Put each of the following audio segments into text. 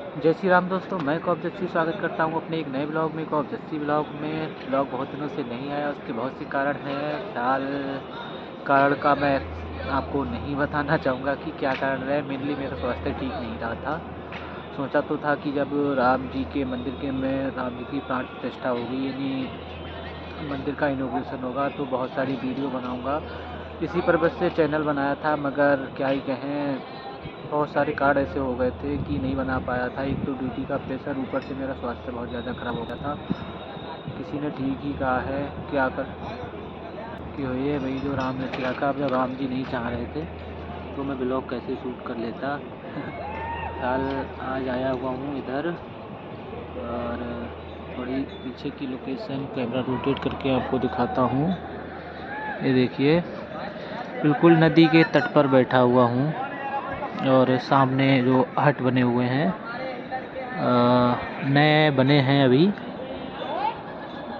जय श्री राम दोस्तों, मैं कौब जस्सी स्वागत करता हूं अपने एक नए ब्लॉग में। कौब जस्सी ब्लॉग में ब्लॉग बहुत दिनों से नहीं आया, उसके बहुत से कारण हैं। फिलहाल कारण का मैं आपको नहीं बताना चाहूँगा कि क्या कारण रहे। मेनली मेरा स्वास्थ्य ठीक नहीं रहा था। सोचा तो था कि जब राम जी के मंदिर के में राम जी की प्राण प्रतिष्ठा होगी, यानी मंदिर का इनॉग्रेशन होगा, तो बहुत सारी वीडियो बनाऊँगा। इसी पर्पज़ से चैनल बनाया था, मगर क्या ही कहें, बहुत सारे कार्ड ऐसे हो गए थे कि नहीं बना पाया था। एक तो ड्यूटी का प्रेशर, ऊपर से मेरा स्वास्थ्य बहुत ज़्यादा ख़राब हो गया था। किसी ने ठीक ही कहा है क्या कर कि हो ये भाई जो राम ने किया था। अब जब राम जी नहीं चाह रहे थे तो मैं ब्लॉग कैसे शूट कर लेता। फिलहाल आज आया हुआ हूँ इधर, और थोड़ी पीछे की लोकेशन कैमरा रोटेट करके आपको दिखाता हूँ। ये देखिए, बिल्कुल नदी के तट पर बैठा हुआ हूँ, और सामने जो हट बने हुए हैं नए बने हैं, अभी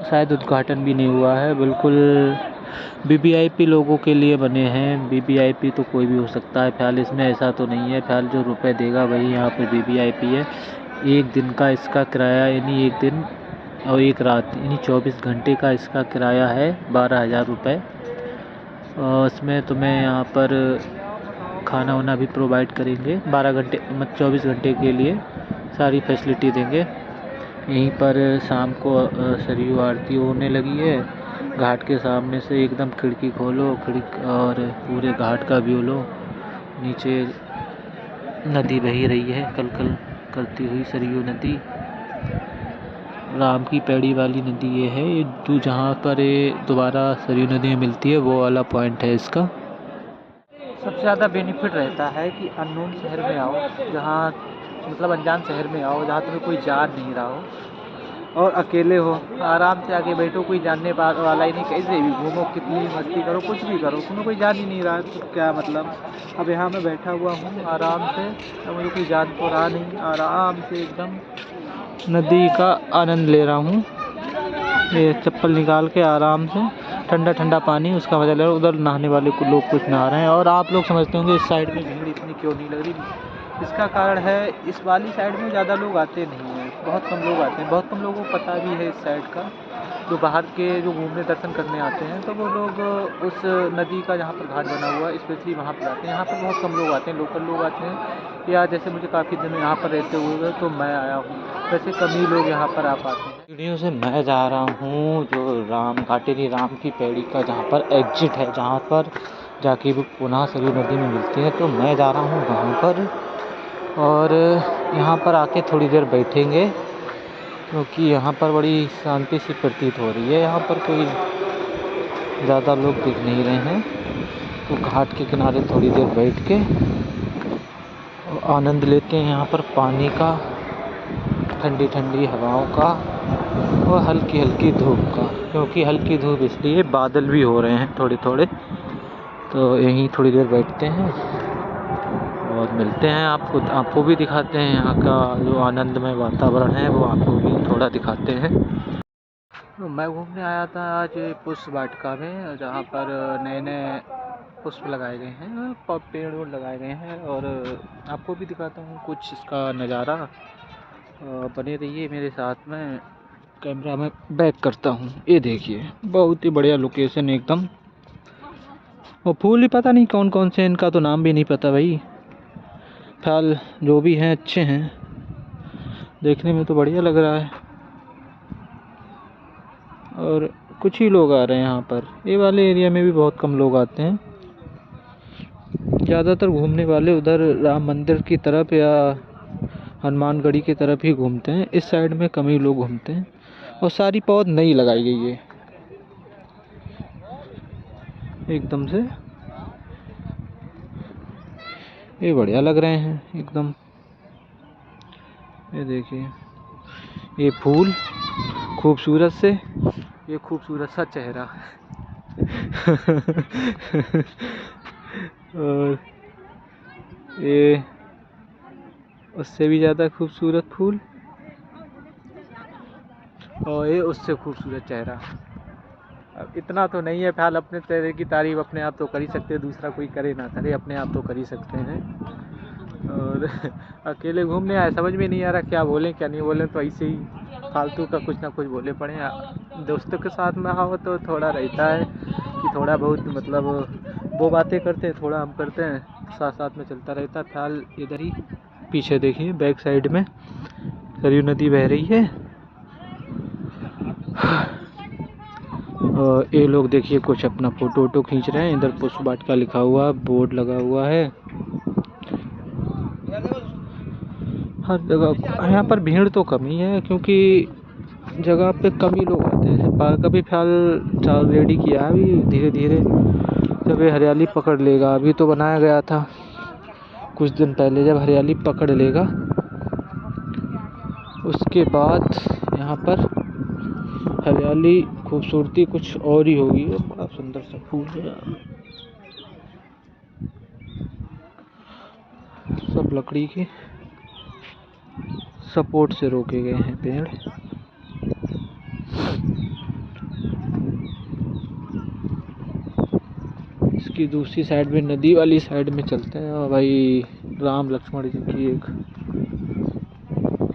शायद उद्घाटन भी नहीं हुआ है। बिल्कुल वीवीआईपी लोगों के लिए बने हैं। वीवीआईपी तो कोई भी हो सकता है, फिलहाल इसमें ऐसा तो नहीं है। फिलहाल जो रुपए देगा वही यहाँ पर वीवीआईपी है। एक दिन का इसका किराया, यानी एक दिन और एक रात, यानी 24 घंटे का इसका किराया है 12,000 रुपये। और इसमें तुम्हें यहाँ पर खाना वाना भी प्रोवाइड करेंगे 12 घंटे, मतलब 24 घंटे के लिए सारी फैसिलिटी देंगे। यहीं पर शाम को सरयू आरती होने लगी है। घाट के सामने से एकदम खिड़की खोलो, खिड़की और पूरे घाट का व्यू लो। नीचे नदी बही रही है कल कल करती हुई, सरयू नदी, राम की पैड़ी वाली नदी ये है। ये जहाँ पर ये दोबारा सरयू नदी में मिलती है, वो वाला पॉइंट है इसका। सबसे ज़्यादा बेनिफिट रहता है कि अननोन शहर में आओ, जहाँ मतलब अनजान शहर में आओ जहाँ तुम्हें कोई जान नहीं रहा हो, और अकेले हो, आराम से आके बैठो। कोई जानने वाला ही नहीं, कैसे भी घूमो, कितनी मस्ती करो, कुछ भी करो, तुम्हें कोई जान ही नहीं रहा तो क्या मतलब। अब यहाँ मैं बैठा हुआ हूँ आराम से, अब मुझे कोई जान तो रहा नहीं, आराम से एकदम नदी का आनंद ले रहा हूँ। ये चप्पल निकाल के आराम से ठंडा ठंडा पानी, उसका मजा ले रहा हूँ। उधर नहाने वाले को लोग कुछ नहा रहे हैं, और आप लोग समझते होंगे इस साइड में भीड़ इतनी क्यों नहीं लग रही। इसका कारण है, इस वाली साइड में ज़्यादा लोग आते नहीं हैं, बहुत कम लोग आते हैं। बहुत कम लोगों को पता भी है इस साइड का। जो बाहर के जो घूमने दर्शन करने आते हैं, तो वो लोग उस नदी का जहाँ पर घाट बना हुआ है स्पेशली वहाँ पर आते हैं। यहाँ पर बहुत कम लोग आते हैं, लोकल लोग आते हैं, या जैसे मुझे काफ़ी दिन यहाँ पर रहते हुए तो मैं आया हूँ, वैसे कम ही लोग यहाँ पर आ पाते हैं। सीढ़ियों से मैं जा रहा हूँ जो राम घाटेरी राम की पैड़ी का जहाँ पर एग्जिट है, जहाँ पर जाके वो पुनः सरयू नदी में मिलती है, तो मैं जा रहा हूँ वहाँ पर। और यहाँ पर आके थोड़ी देर बैठेंगे, क्योंकि यहाँ पर बड़ी शांति सी प्रतीत हो रही है। यहाँ पर कोई ज़्यादा लोग दिख नहीं रहे हैं, तो घाट के किनारे थोड़ी देर बैठ के आनंद लेते हैं यहाँ पर पानी का, ठंडी ठंडी हवाओं का, और हल्की हल्की धूप का। क्योंकि हल्की धूप इसलिए, बादल भी हो रहे हैं थोड़े थोड़े, तो यहीं थोड़ी देर बैठते हैं और मिलते हैं। आपको भी दिखाते हैं यहाँ का जो आनंदमय वातावरण है, वो आपको भी थोड़ा दिखाते हैं। तो मैं घूमने आया था आज पुष्प वाटिका में, जहाँ पर नए नए पुष्प लगाए गए हैं, पेड़ वोड़ लगाए गए हैं, और आपको भी दिखाता हूँ कुछ इसका नज़ारा। बने रहिए मेरे साथ में। कैमरा में बैक करता हूँ। ये देखिए, बहुत ही बढ़िया लोकेशन एकदम। और फूल ही पता नहीं कौन कौन से, इनका तो नाम भी नहीं पता भाई। फिलहाल जो भी हैं अच्छे हैं, देखने में तो बढ़िया लग रहा है। और कुछ ही लोग आ रहे हैं यहाँ पर। ये वाले एरिया में भी बहुत कम लोग आते हैं। ज़्यादातर घूमने वाले उधर राम मंदिर की तरफ या हनुमानगढ़ी की तरफ ही घूमते हैं। इस साइड में कम ही लोग घूमते हैं, और सारी पौध नई लगाई गई है एकदम से। ये बढ़िया लग रहे हैं एकदम। ये देखिए, ये फूल खूबसूरत से, ये खूबसूरत सा चेहरा और ये उससे भी ज़्यादा खूबसूरत फूल, और ये उससे खूबसूरत चेहरा। अब इतना तो नहीं है, फिलहाल अपने चेहरे की तारीफ अपने आप तो कर ही सकते हैं, दूसरा कोई करे ना करे, अपने आप तो कर ही सकते हैं। और अकेले घूमने आए, समझ में नहीं आ रहा क्या बोलें क्या नहीं बोलें, तो ऐसे ही फालतू का कुछ ना कुछ बोले पड़े। दोस्तों के साथ में आओ तो थोड़ा रहता है कि थोड़ा बहुत मतलब वो बातें करते हैं, थोड़ा हम करते हैं, साथ साथ में चलता रहता है। फिलहाल इधर ही पीछे देखिए बैक साइड में सरयू नदी बह रही है। और ये लोग देखिए कुछ अपना फ़ोटो वोटो खींच रहे हैं। इधर पुष्प वाटिका लिखा हुआ बोर्ड लगा हुआ है। हर जगह यहाँ पर भीड़ तो कम ही है क्योंकि जगह पे कम ही लोग आते हैं। पार्क का भी फिलहाल चालू रेडी किया है, अभी धीरे धीरे जब ये हरियाली पकड़ लेगा। अभी तो बनाया गया था कुछ दिन पहले, जब हरियाली पकड़ लेगा उसके बाद यहाँ पर हरियाली खूबसूरती कुछ और ही होगी। बड़ा सुंदर सा फूल है, सब लकड़ी के सपोर्ट से रोके गए हैं पेड़। इसकी दूसरी साइड में नदी वाली साइड में चलते हैं। और भाई राम लक्ष्मण जी की एक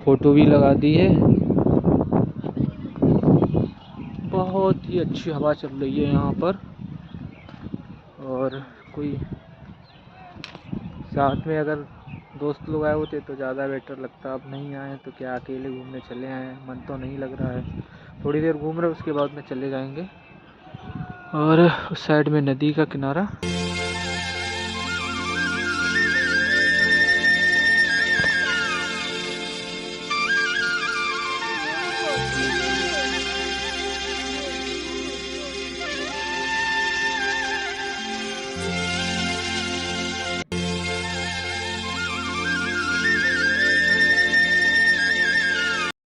फोटो भी लगा दी है। बहुत ही अच्छी हवा चल रही है यहाँ पर। और कोई साथ में अगर दोस्त लोग आए होते तो ज़्यादा बेटर लगता। अब नहीं आए तो क्या अकेले घूमने चले आए, मन तो नहीं लग रहा है। थोड़ी देर घूम रहे उसके बाद में चले जाएंगे। और उस साइड में नदी का किनारा।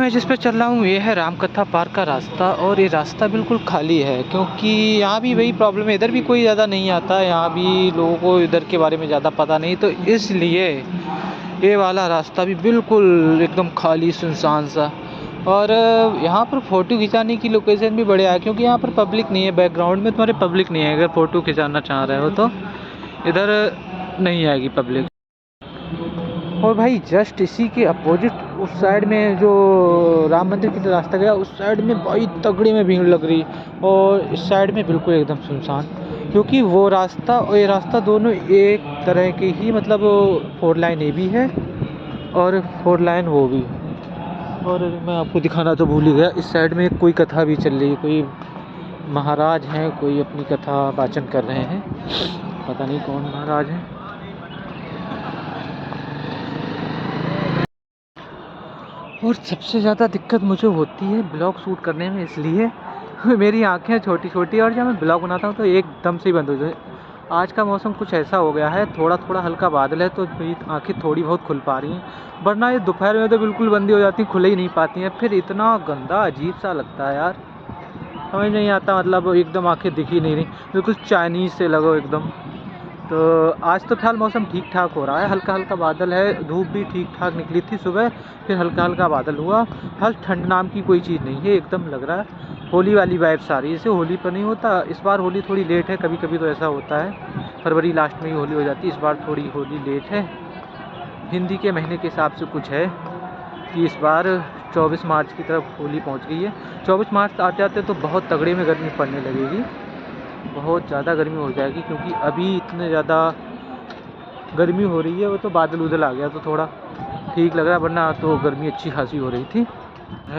मैं जिस पे चल रहा हूँ ये है रामकथा पार्क का रास्ता। और ये रास्ता बिल्कुल खाली है क्योंकि यहाँ भी वही प्रॉब्लम है, इधर भी कोई ज़्यादा नहीं आता, यहाँ भी लोगों को इधर के बारे में ज़्यादा पता नहीं, तो इसलिए ये वाला रास्ता भी बिल्कुल एकदम खाली सुनसान सा। और यहाँ पर फ़ोटो खिंचाने की लोकेशन भी बढ़िया है क्योंकि यहाँ पर पब्लिक नहीं है, बैकग्राउंड में तुम्हारे पब्लिक नहीं है। अगर फ़ोटो खिंचाना चाह रहे हो तो इधर नहीं आएगी पब्लिक। और भाई जस्ट इसी के अपोजिट उस साइड में जो राम मंदिर की तरफ रास्ता गया, उस साइड में बड़ी तगड़ी में भीड़ लग रही। और इस साइड में बिल्कुल एकदम सुनसान, क्योंकि वो रास्ता और ये रास्ता दोनों एक तरह के ही, मतलब 4 लाइन ये भी है और 4 लाइन वो भी। और मैं आपको दिखाना तो भूल ही गया, इस साइड में कोई कथा भी चल रही है। कोई महाराज हैं, कोई अपनी कथा वाचन कर रहे हैं, पता नहीं कौन महाराज हैं। और सबसे ज़्यादा दिक्कत मुझे होती है ब्लॉग शूट करने में, इसलिए मेरी आंखें छोटी छोटी और जब मैं ब्लॉग बनाता हूँ तो एकदम से ही बंद हो जाए। आज का मौसम कुछ ऐसा हो गया है, थोड़ा थोड़ा हल्का बादल है तो मेरी आंखें थोड़ी बहुत खुल पा रही हैं, वरना ये दोपहर में तो बिल्कुल बंदी हो जाती, खुल ही नहीं पाती हैं। फिर इतना गंदा अजीब सा लगता है यार, समझ नहीं आता, मतलब एकदम आंखें दिख ही नहीं रही, बिल्कुल चाइनीज़ से लगो एकदम। तो आज तो फिलहाल मौसम ठीक ठाक हो रहा है, हल्का हल्का बादल है, धूप भी ठीक ठाक निकली थी सुबह, फिर हल्का हल्का बादल हुआ। हल ठंड नाम की कोई चीज़ नहीं है, एकदम लग रहा है होली वाली वाइब्स आ रही है। जैसे होली पर नहीं होता, इस बार होली थोड़ी लेट है, कभी कभी तो ऐसा होता है फरवरी लास्ट में ही होली हो जाती है, इस बार थोड़ी होली लेट है। हिंदी के महीने के हिसाब से कुछ है कि इस बार 24 मार्च की तरफ होली पहुंच गई है। 24 मार्च आते आते तो बहुत तगड़े में गर्मी पड़ने लगेगी, बहुत ज़्यादा गर्मी हो जाएगी, क्योंकि अभी इतने ज़्यादा गर्मी हो रही है। वो तो बादल उदल आ गया तो थोड़ा ठीक लग रहा है, वरना तो गर्मी अच्छी खासी हो रही थी।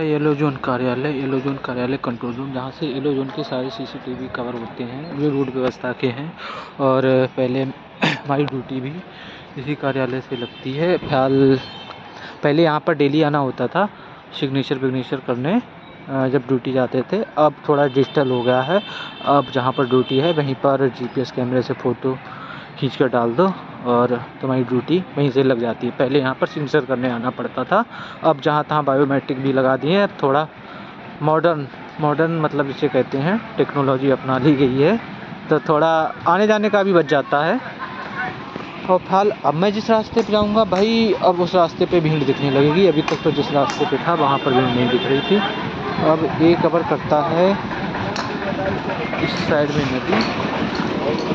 येलो जोन कार्यालय, येलो जोन कार्यालय कंट्रोल रूम, जहाँ से येलो जोन के सारे सीसीटीवी कवर होते हैं जो रोड व्यवस्था के हैं। और पहले हमारी ड्यूटी भी इसी कार्यालय से लगती है। फिलहाल पहले यहाँ पर डेली आना होता था सिग्नेचर करने जब ड्यूटी जाते थे, अब थोड़ा डिजिटल हो गया है। अब जहाँ पर ड्यूटी है वहीं पर जीपीएस कैमरे से फ़ोटो खींच कर डाल दो और तुम्हारी ड्यूटी वहीं से लग जाती है। पहले यहाँ पर सिग्नेचर करने आना पड़ता था, अब जहाँ तहाँ बायोमेट्रिक भी लगा दिए हैं। थोड़ा मॉडर्न मतलब इसे कहते हैं, टेक्नोलॉजी अपना ली गई है, तो थोड़ा आने जाने का भी बच जाता है। और फिलहाल अब मैं जिस रास्ते पे जाऊंगा भाई, अब उस रास्ते पे भीड़ दिखने लगेगी। अभी तक तो जिस रास्ते पे था वहाँ पर भीड़ नहीं दिख रही थी। अब ये कवर करता है इस साइड में नदी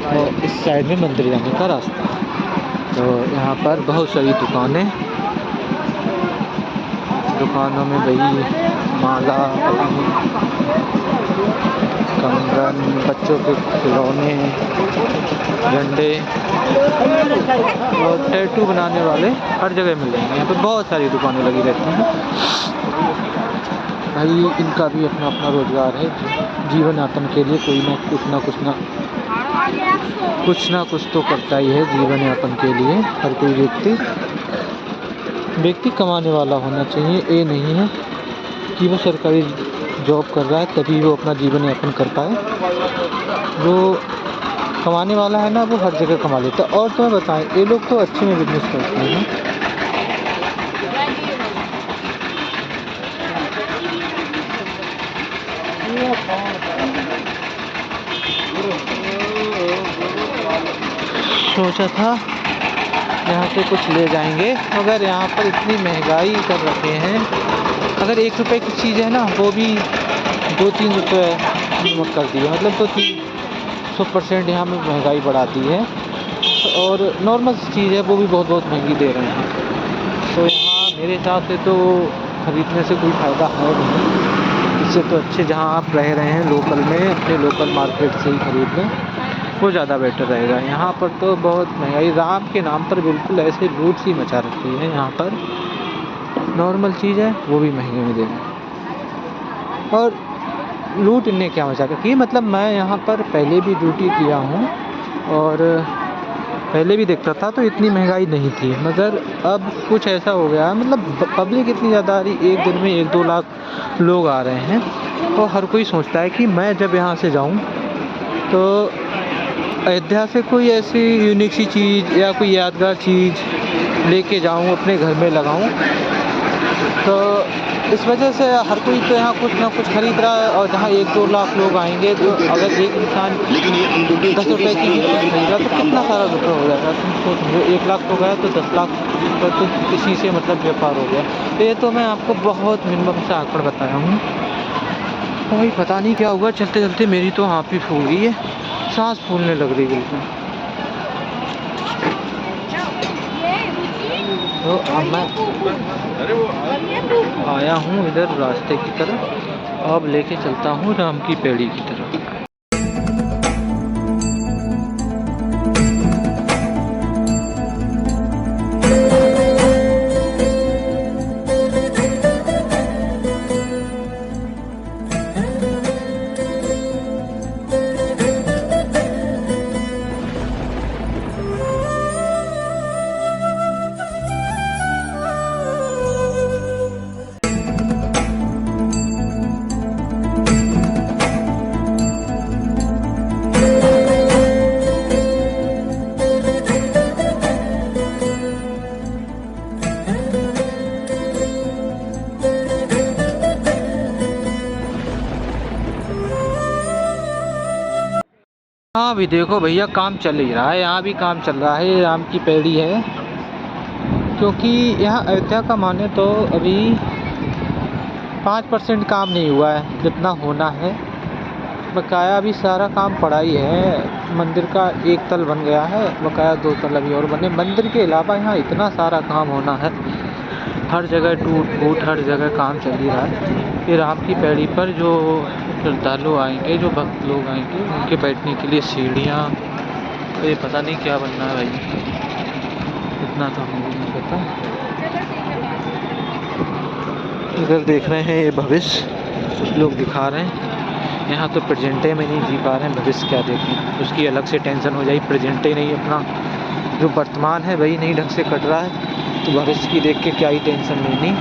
और इस साइड में मंदिर जाने का रास्ता। तो यहाँ पर बहुत सारी दुकानों में वही माला, कंगन, बच्चों के खिलौने, झंडे और टैटू बनाने वाले हर जगह मिल जाएंगे। यहाँ पे बहुत सारी दुकानें लगी रहती हैं भाई। इनका भी अपना अपना रोजगार है। जीवन यापन के लिए कोई ना कुछ तो करता ही है। जीवन यापन के लिए हर कोई व्यक्ति कमाने वाला होना चाहिए। ये नहीं है कि वो सरकारी जॉब कर रहा है तभी वो अपना जीवन यापन कर पाए। जो कमाने वाला है ना, वो हर जगह कमा लेता है। और तो मैं बताएं, ये लोग तो अच्छे में बिजनेस करते हैं। सोचा था यहाँ से कुछ ले जाएंगे, मगर यहाँ पर इतनी महंगाई कर रखे हैं। अगर 1 रुपए की चीज़ है ना, वो भी 2-3 रुपये कीमत कर दी है। मतलब तो 300% यहाँ में महंगाई बढ़ा दी है। और नॉर्मल चीज़ है वो भी बहुत महंगी दे रहे हैं। तो यहाँ मेरे हिसाब से तो ख़रीदने से कोई फ़ायदा है नहीं। इससे तो अच्छे जहाँ आप रह रहे हैं लोकल में, अपने लोकल मार्केट से ही खरीद लें, वो ज़्यादा बेटर रहेगा। यहाँ पर तो बहुत महंगाई, राम के नाम पर बिल्कुल ऐसे लूट सी मचा रखी है। यहाँ पर नॉर्मल चीज़ है वो भी महंगे में दे रहे हैं। और लूट इन्हें क्या मचा रखी है। मतलब मैं यहाँ पर पहले भी ड्यूटी किया हूँ और पहले भी देखता था तो इतनी महंगाई नहीं थी, मगर अब कुछ ऐसा हो गया। मतलब पब्लिक इतनी ज़्यादा आ रही, एक दिन में 1-2 लाख लोग आ रहे हैं। और हर कोई सोचता है कि मैं जब यहाँ से जाऊँ तो अयोध्या से कोई ऐसी यूनिक सी चीज़ या कोई यादगार चीज़ लेके जाऊँ, अपने घर में लगाऊँ। तो इस वजह से हर कोई तो यहाँ कुछ ना कुछ खरीद रहा है। और जहाँ 1-2 लाख लोग आएंगे तो अगर एक इंसान 10 रुपये की खरीद रहा तो कितना सारा रुपये हो जाएगा। तुम सोचो, 1 लाख हो गया तो 10 लाख तो किसी से मतलब व्यापार हो गया। तो ये तो मैं आपको बहुत मिनिमम से आंकड़ बताया हूँ। भाई पता नहीं क्या हुआ, चलते चलते मेरी तो आप ही फूल गई है, सांस फूलने लग रही बिल्कुल। तो अब मैं आया हूँ इधर रास्ते की तरफ, अब लेके चलता हूँ राम की पेड़ी की तरफ। हाँ भी देखो भैया, काम चल ही रहा है। यहाँ भी काम चल रहा है, राम की पेड़ी है। क्योंकि यहाँ अयोध्या का माने तो अभी 5% काम नहीं हुआ है जितना होना है। बकाया अभी सारा काम पड़ा ही है। मंदिर का 1 तल बन गया है, बकाया 2 तल अभी और बने। मंदिर के अलावा यहाँ इतना सारा काम होना है, हर जगह टूट फूट, हर जगह काम चल ही रहा है। ये राम की पेड़ी पर जो श्रद्धालु आएंगे, जो भक्त लोग आएंगे, उनके बैठने के लिए सीढ़ियाँ, तो ये पता नहीं क्या बनना है भाई, इतना तो मुझे नहीं पता। इधर देख रहे हैं ये भविष्य कुछ लोग दिखा रहे हैं। यहाँ तो प्रेजेंटे में नहीं जी पा रहे हैं, भविष्य क्या देखें, उसकी अलग से टेंशन हो जाए। प्रेजेंटे नहीं, अपना जो वर्तमान है वही नहीं ढंग से कट रहा है, तो भविष्य की देख के क्या ही टेंशन लेनी।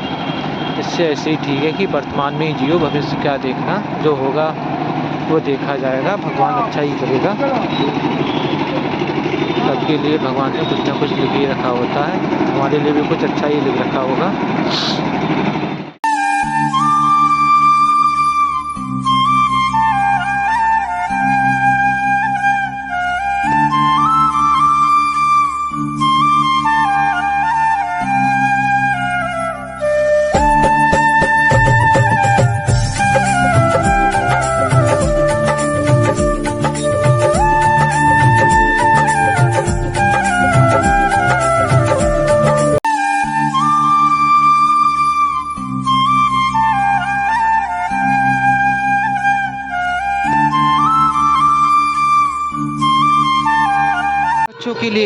इससे ऐसे ही ठीक है कि वर्तमान में ही जियो, भविष्य क्या देखना, जो होगा वो देखा जाएगा, भगवान अच्छा ही करेगा। सबके लिए भगवान ने कुछ ना कुछ लिख ही रखा होता है, हमारे लिए भी कुछ अच्छा ही लिख रखा होगा।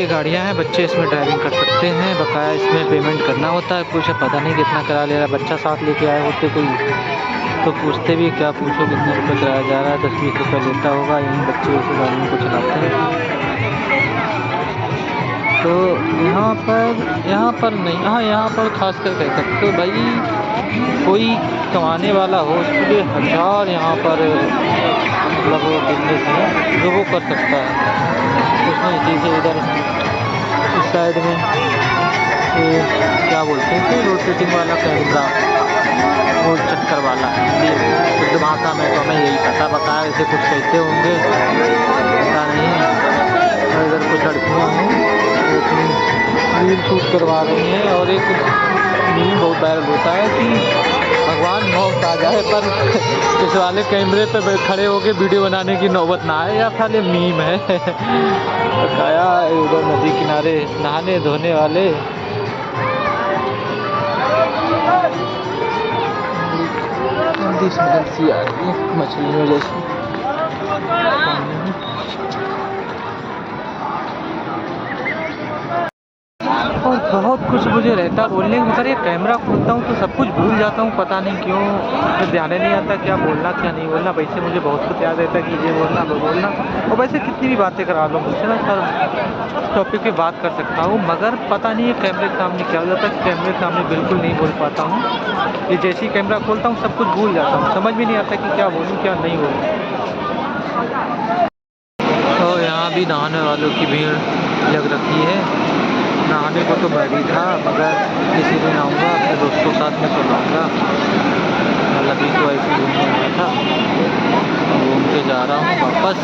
के गाड़ियाँ हैं, बच्चे इसमें ड्राइविंग कर सकते हैं। बकाया इसमें पेमेंट करना होता है कुछ, पता नहीं कितना किराया ले रहा है। बच्चा साथ लेके आए होते कोई तो पूछते भी, क्या पूछो कितने रुपये किराया जा रहा है, 10-20 रुपये लेता होगा। यहीं बच्चे इस गाड़ियों को चलाते हैं। तो यहाँ पर नहीं, हाँ यहाँ पर खास कर कह सकते हो भाई, कोई कमाने वाला हो उसके लिए हज़ार यहाँ पर मतलब वो बिजनेस है जो वो कर सकता है। उसमें चीज़ें इधर इस साइड में ये क्या बोलते हैं कि रोटेटिंग वाला कैमरा, वो चक्कर वाला, हिंदी शुद्ध भाषा में तो हमें यही पता बता, ऐसे कुछ कहते होंगे पता नहीं। और इधर कुछ लड़कियाँ हैं जो अपनी रील शूट करवा रही हैं। और एक मीम बहुत वायरल होता है कि भगवान मौत आ जाए पर इस वाले कैमरे पे खड़े होके वीडियो बनाने की नौबत ना आए, या फिर ये मीम है। बताया उधर नदी किनारे नहाने धोने वाले स्मेल सी आ रही है मछलियों जैसी। और बहुत कुछ मुझे रहता बोलने, मगर ये कैमरा खोलता हूँ तो सब कुछ भूल जाता हूँ, पता नहीं क्यों। मुझे ध्यान नहीं आता क्या बोलना क्या नहीं बोलना। वैसे मुझे बहुत कुछ याद रहता है कि ये बोलना वो बोलना, और वैसे कितनी भी बातें करा लो मुझसे ना सर, टॉपिक पे बात कर सकता हूँ। मगर पता नहीं है कैमरे के सामने क्या हो जाता है, कैमरे के सामने बिल्कुल नहीं बोल पाता हूँ। ये जैसे ही कैमरा खोलता हूँ सब कुछ भूल जाता हूँ, समझ में नहीं आता कि क्या बोलूँ क्या नहीं बोलूँ। तो यहाँ भी नहाने वालों की भीड़ लग रखी है। नहाने को तो मैं भी था, मगर किसी दिन आऊँगा अपने दोस्तों के साथ में तो लाऊँगा। मतलब अभी तो ऐसे घूमने आया था, घूम के जा रहा हूँ वापस।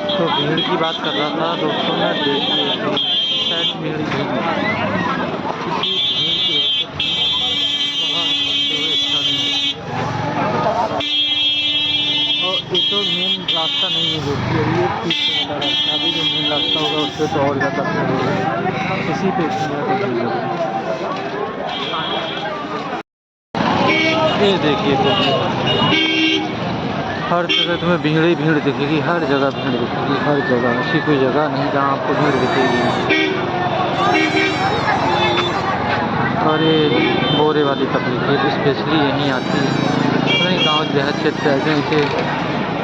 तो भीड़ की बात कर रहा था दोस्तों ने, देखिए शायद भीड़ किसी भीड़ की अच्छा नहीं। और ये तो मेन रास्ता नहीं है दोस्तों, ये पीछे वाला रास्ता, अभी जो मेन रास्ता होगा उससे तो और ज़्यादा भीड़ होगी, इसी पे इतनी ज़्यादा भीड़ होगी। ये देखिए हर जगह तुम्हें भीड़ ही भीड़ दिखेगी, हर जगह भीड़ दिखेगी, हर जगह। ऐसी कोई जगह नहीं जहाँ आपको भीड़ दिखेगी। और ये बोरे वाली तबलीग है स्पेशली यहीं आती है। नहीं गाँव देहात क्षेत्र ऐसे ऐसे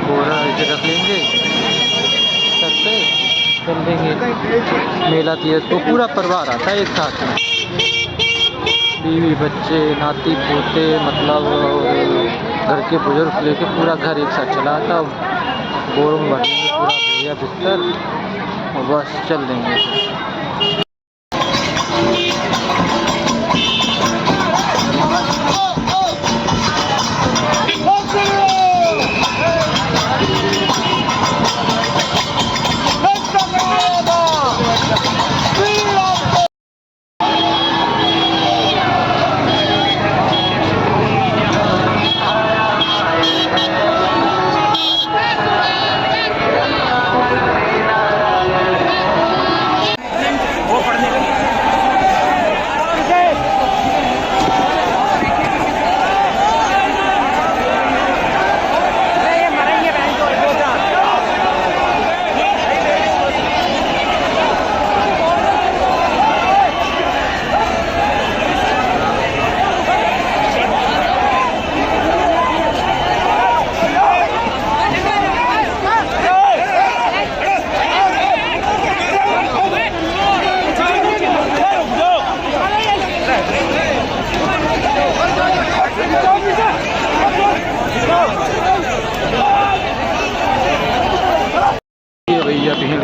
बोरा ऐसे रख लेंगे सर पे, चल देंगे मेला तीर्थ को। पूरा परिवार आता है एक साथ में, बीवी बच्चे नाती पोते, मतलब घर के बुजुर्ग लेके पूरा घर एक साथ चला आता। बोरों में भर देंगे पूरा बोरिया बिस्तर और बस चल देंगे।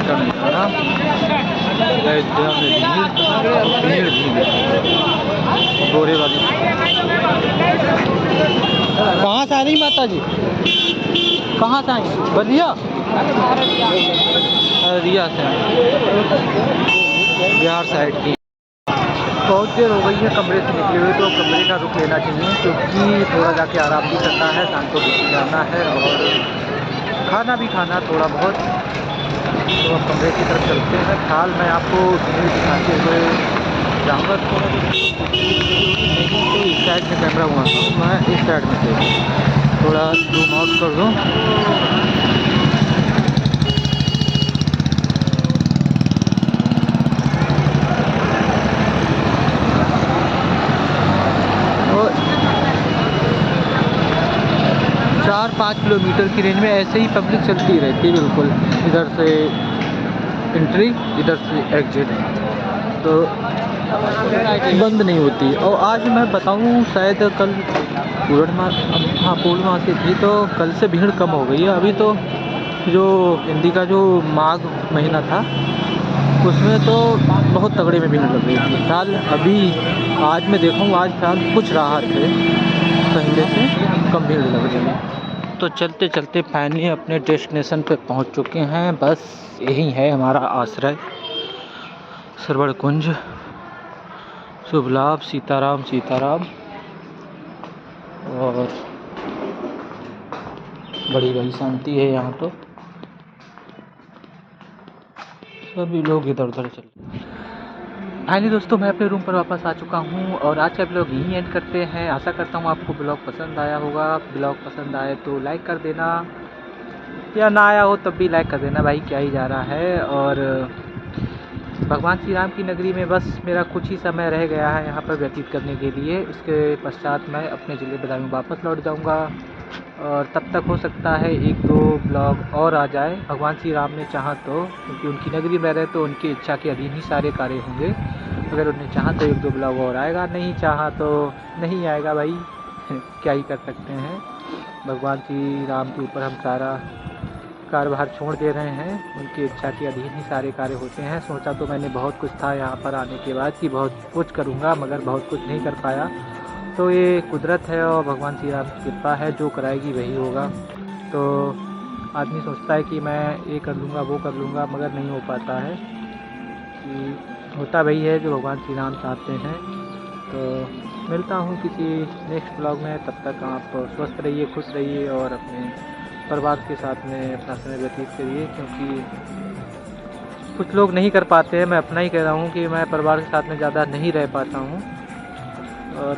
पता नहीं था ना, अयोध्या में भीड़ बोरे वाली। कहाँ से आ रही माता जी? कहाँ से आई? बलिया रिया से, बिहार साइड की। बहुत देर हो गई है कमरे से निकले हुए, तो कमरे का रुक लेना चाहिए क्योंकि थोड़ा जाके आराम भी करना है, शाम को ड्यूटी जाना है और खाना भी खाना थोड़ा बहुत। तो अब कमरे की तरफ चलते हैं। फिलहाल मैं आपको भीड़ दिखाते हुए जाऊँगा, थोड़ा तो इस साइड में कैमरा घुमाता हूँ, मैं इस साइड में से थोड़ा जूम आउट कर दूँ। और 4-5 किलोमीटर की रेंज में ऐसे ही पब्लिक चलती रहती है, बिल्कुल इधर से एंट्री इधर से एग्जिट, तो बंद नहीं होती। और आज मैं बताऊं, शायद कल पूर्णिमासी थी, तो कल से भीड़ कम हो गई है। अभी तो जो हिंदी का जो माघ महीना था उसमें तो बहुत तगड़े में भीड़ लग रही थी। फिलहाल अभी आज मैं देखूँ, आज फिलहाल कुछ राहत है, पहले से कम भीड़ लग रही है। तो चलते चलते फाइनली अपने डेस्टिनेशन पे पहुंच चुके हैं। बस यही है हमारा आश्रय, सरवड़ कुंज, शुभ लाभ, सीताराम सीताराम। और बड़ी बड़ी शांति है यहाँ, तो सभी लोग इधर उधर चल। फाइनली दोस्तों, मैं अपने रूम पर वापस आ चुका हूँ और आज का ब्लॉग यहीं एंड करते हैं। आशा करता हूँ आपको ब्लॉग पसंद आया होगा। ब्लॉग पसंद आए तो लाइक कर देना, या ना आया हो तब भी लाइक कर देना, भाई क्या ही जा रहा है। और भगवान श्री राम की नगरी में बस मेरा कुछ ही समय रह गया है यहाँ पर व्यतीत करने के लिए। इसके पश्चात मैं अपने ज़िले बदायूं में वापस लौट जाऊँगा और तब तक हो सकता है 1-2 ब्लॉग और आ जाए, भगवान श्री राम ने चाहा तो, क्योंकि उनकी नगरी में रहे तो उनकी इच्छा के अधीन ही सारे कार्य होंगे। अगर उन्हें चाहा तो 1-2 ब्लॉग और आएगा, नहीं चाहा तो नहीं आएगा भाई क्या ही कर सकते हैं। भगवान श्री राम के ऊपर हम सारा कार्यभार छोड़ दे रहे हैं, उनकी इच्छा के अधीन ही सारे कार्य होते हैं। सोचा तो मैंने बहुत कुछ था यहाँ पर आने के बाद कि बहुत कुछ करूँगा, मगर बहुत कुछ नहीं कर पाया। तो ये कुदरत है और भगवान श्री राम की कृपा है, जो कराएगी वही होगा। तो आदमी सोचता है कि मैं ये कर लूँगा वो कर लूँगा, मगर नहीं हो पाता है, कि होता वही है जो भगवान श्री राम चाहते हैं। तो मिलता हूँ किसी नेक्स्ट ब्लॉग में, तब तक आप स्वस्थ रहिए, खुश रहिए और अपने परिवार के साथ में अपना समय व्यतीत करिए, क्योंकि कुछ लोग नहीं कर पाते हैं। मैं अपना ही कह रहा हूँ कि मैं परिवार के साथ में ज़्यादा नहीं रह पाता हूँ, और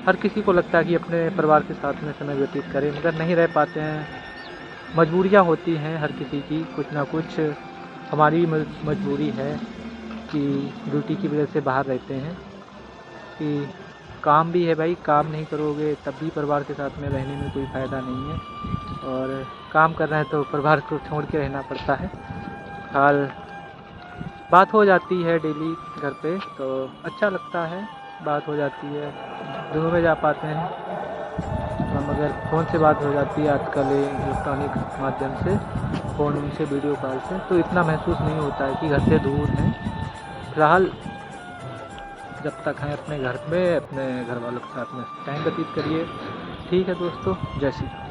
हर किसी को लगता है कि अपने परिवार के साथ में समय व्यतीत करें, मगर नहीं रह पाते हैं। मजबूरियाँ होती हैं हर किसी की, कुछ ना कुछ। हमारी भी मजबूरी है कि ड्यूटी की वजह से बाहर रहते हैं, कि काम भी है भाई, काम नहीं करोगे तब भी परिवार के साथ में रहने में कोई फ़ायदा नहीं है। और काम कर रहे हैं तो परिवार को छोड़ के रहना पड़ता है। हाल बात हो जाती है डेली घर पे, तो अच्छा लगता है, बात हो जाती है, दोनों में जा पाते हैं हम। अगर फ़ोन से बात हो जाती है आजकल इलेक्ट्रॉनिक माध्यम से, फ़ोन से वीडियो कॉल से, तो इतना महसूस नहीं होता है कि घर से दूर हैं। फिलहाल जब तक हैं अपने घर में, अपने घर वालों के साथ में टाइम व्यतीत करिए। ठीक है दोस्तों, जय श्री राम।